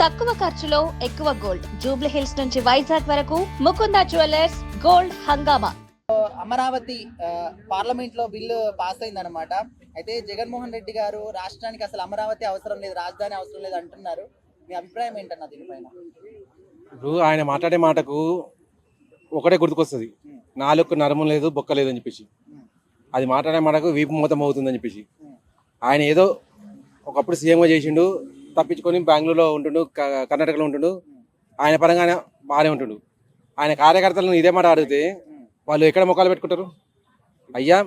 తక్కువ ఖర్చులో ఎక్కువ గోల్డ్. జూబ్లీ హిల్స్ నుంచి వైజాగ్ వరకు ముకుంద జ్యువెలర్స్ గోల్డ్ హంగామా. అమరావతి పార్లమెంట్ లో బిల్లు పాస్ అయిందన్నమాట. అయితే జగన్మోహన్ రెడ్డి గారు రాష్ట్రానికి అసలు అమరావతి అవసరం లేదు, రాజధాని అవసరం లేదు అంటున్నారు. మీ అభిప్రాయం ఏంటన్నా దీనిపైన? ఇప్పుడు ఆయన మాట్లాడే మాటకు ఒకటే గుర్తుకొస్తుంది, నాలుగు నరము లేదు బొక్క లేదు అని చెప్పేసి. అది మాట్లాడే మాటకు వీపు మూతం అవుతుందని చెప్పేసి. ఆయన ఏదో ఒకప్పుడు సీఎంగా చేసిండు, తప్పించుకొని బెంగళూరులో ఉంటుండు, కర్ణాటకలో ఉంటుండు. ఆయన పరంగా బాగానే ఉంటుండు. ఆయన కార్యకర్తలను ఇదే మాట అడిగితే వాళ్ళు ఎక్కడ మొక్కలు పెట్టుకుంటారు? అయ్యా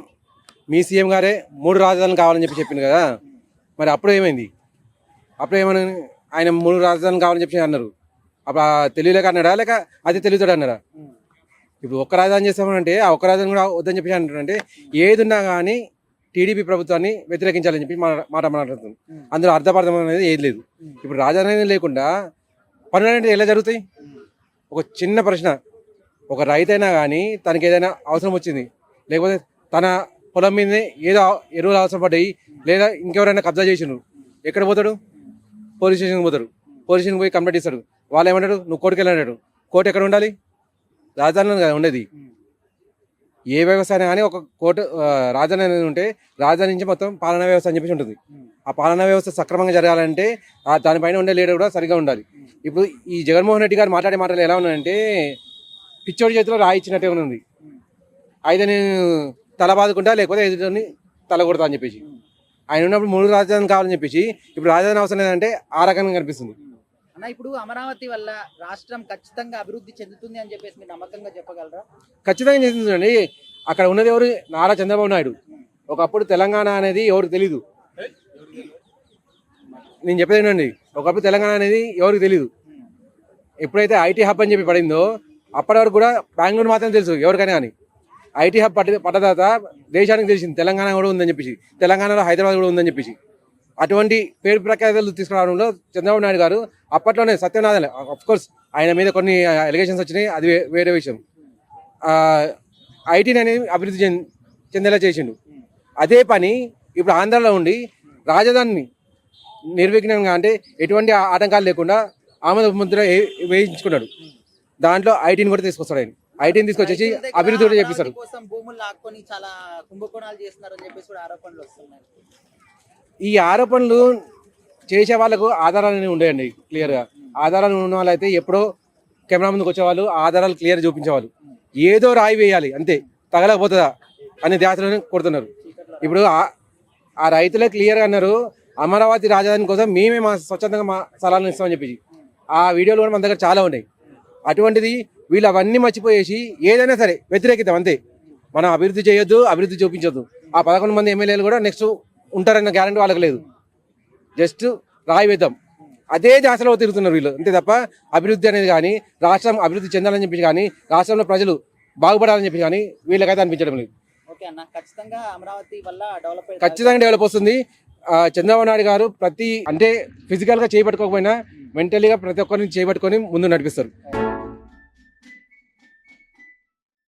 మీ సీఎం గారే 3 రాజధానులు కావాలని చెప్పింది కదా, మరి అప్పుడు ఏమైంది? అప్పుడు ఏమని ఆయన 3 రాజధానులు కావాలని చెప్పి అన్నారు. అప్పుడు తెలియలేక అన్నాడా, లేక అది తెలియతాడు అన్నారా? ఇప్పుడు ఒక్క రాజధాని చేస్తామంటే ఆ ఒక్క రాజధాని కూడా వద్దని చెప్పి అంటారంటే ఏది ఉన్నా కానీ టీడీపీ ప్రభుత్వాన్ని వ్యతిరేకించాలని చెప్పి మాట మాట్లాడుతుంది. అందులో అర్థపార్థం అనేది ఏది లేదు. ఇప్పుడు రాజధాని లేకుండా పనులు అనేది ఎలా జరుగుతాయి? ఒక చిన్న ప్రశ్న, ఒక రైతైనా కానీ తనకి ఏదైనా అవసరం వచ్చింది, లేకపోతే తన పొలం మీదనే ఏదో ఎరువులు అవసరం పడ్డాయి, లేదా ఇంకెవరైనా కబ్జా చేసిండ్రు, ఎక్కడ పోతాడు? పోలీస్ స్టేషన్కి పోతాడు. పోలీస్ స్టేషన్కి పోయి కంప్లైంట్ ఇస్తాడు. వాళ్ళు ఏమంటాడు? నువ్వు కోర్టుకి వెళ్ళాడు. కోర్టు ఎక్కడ ఉండాలి? రాజధానిలో కదా ఉండేది. ఏ వ్యవస్థ అయినా కానీ ఒక కోర్టు రాజధాని అనేది ఉంటే రాజధాని నుంచి మొత్తం పాలనా వ్యవస్థ అని చెప్పేసి ఉంటుంది. ఆ పాలనా వ్యవస్థ సక్రమంగా జరగాలంటే దానిపైన ఉండే లీడర్ కూడా సరిగా ఉండాలి. ఇప్పుడు ఈ జగన్మోహన్ రెడ్డి గారు మాట్లాడే మాటలు ఎలా ఉన్నాయంటే పిచ్చోడి చేతిలో రాయి ఇచ్చినట్టే ఉంది. అయితే నేను తల బాదుకుంటా, లేకపోతే ఎదుటిని తల కొడతా అని చెప్పేసి. ఆయన ఉన్నప్పుడు 3 రాజధానులు కావాలని చెప్పేసి ఇప్పుడు రాజధాని అవసరం లేదంటే ఆ రకంగా కనిపిస్తుంది. అన్న, ఇప్పుడు అమరావతి వల్ల రాష్ట్రం ఖచ్చితంగా అభివృద్ధి చెందుతుంది అని చెప్పేసి మీరు నమ్మకంగా చెప్పగలరా? ఖచ్చితంగా చెందుతుందండి. అక్కడ ఉన్నది ఎవరు? నారా చంద్రబాబు నాయుడు. ఒకప్పుడు తెలంగాణ అనేది ఎవరికి తెలీదు. నేను చెప్పేది ఏంటండి, ఒకప్పుడు తెలంగాణ అనేది ఎవరికి తెలీదు. ఎప్పుడైతే ఐటీ హబ్ అని చెప్పి పడిందో అప్పటి వరకు కూడా బెంగళూరు మాత్రం తెలుసు ఎవరికైనా కానీ. ఐటీ హబ్ పడ్డ దేశానికి తెలిసింది తెలంగాణ కూడా ఉందని చెప్పేసి, తెలంగాణలో హైదరాబాద్ కూడా ఉందని చెప్పేసి. అటువంటి పేరు ప్రఖ్యాతలు తీసుకురావడంలో చంద్రబాబు నాయుడు గారు అప్పట్లోనే సత్యనారాయణ, అఫ్కోర్స్ ఆయన మీద కొన్ని ఎలిగేషన్స్ వచ్చినాయి, అది వేరే విషయం. ఐటీని అనేది అభివృద్ధి చెందేలా చేసిండు. అదే పని ఇప్పుడు ఆంధ్రాలో ఉండి రాజధానిని నిర్విఘ్నంగా, అంటే ఎటువంటి ఆటంకాలు లేకుండా ఆమోద ముద్ర వేయించుకున్నాడు. దాంట్లో ఐటీని కూడా తీసుకొస్తాడు. ఆయన ఐటీని తీసుకొచ్చేసి అభివృద్ధి కూడా చేపిస్తాడు. భూములు లాక్కొని చాలా కుంభకోణాలు చేస్తున్నారని చెప్పేసి కూడా ఆరోపణలు వస్తున్నాయి. ఈ ఆరోపణలు చేసే వాళ్ళకు ఆధారాలు ఉండేయండి క్లియర్గా. ఆధారాలు ఉన్న వాళ్ళు అయితే ఎప్పుడో కెమెరా ముందుకు వచ్చేవాళ్ళు, ఆధారాలు క్లియర్ చూపించేవాళ్ళు. ఏదో రాయి వేయాలి అంతే, తగలకపోతుందా అనే ధ్యాసలోనే కొడుతున్నారు. ఇప్పుడు ఆ రైతులే క్లియర్గా అన్నారు, అమరావతి రాజధాని కోసం మేమే మా స్వచ్ఛందంగా మా సలహాలు ఇస్తామని చెప్పి. ఆ వీడియోలు కూడా మన దగ్గర చాలా ఉన్నాయి. అటువంటిది వీళ్ళు అవన్నీ మర్చిపోయేసి ఏదైనా సరే వ్యతిరేకిద్దాం అంతే. మనం అభివృద్ధి చేయొద్దు, అభివృద్ధి చూపించొద్దు. ఆ 11 మంది ఎమ్మెల్యేలు కూడా నెక్స్ట్ ఉంటారన్న గ్యారంటీ వాళ్ళకి లేదు. జస్ట్ రాయి వేద్దాం, అదే ధ్యాసలో తిరుగుతున్నారు వీళ్ళు అంతే తప్ప అభివృద్ధి అనేది కానీ, రాష్ట్రం అభివృద్ధి చెందాలని చెప్పి కానీ, రాష్ట్రంలో ప్రజలు బాగుపడాలని చెప్పి కానీ వీళ్ళకైతే అనిపించడం లేదు. ఓకే అన్న, ఖచ్చితంగా అమరావతి వల్ల ఖచ్చితంగా డెవలప్ వస్తుంది. చంద్రబాబు నాయుడు గారు అంటే ఫిజికల్గా చేపట్టుకోకపోయినా మెంటలీగా ప్రతి ఒక్కరిని చేపట్టుకొని ముందు నడిపిస్తారు.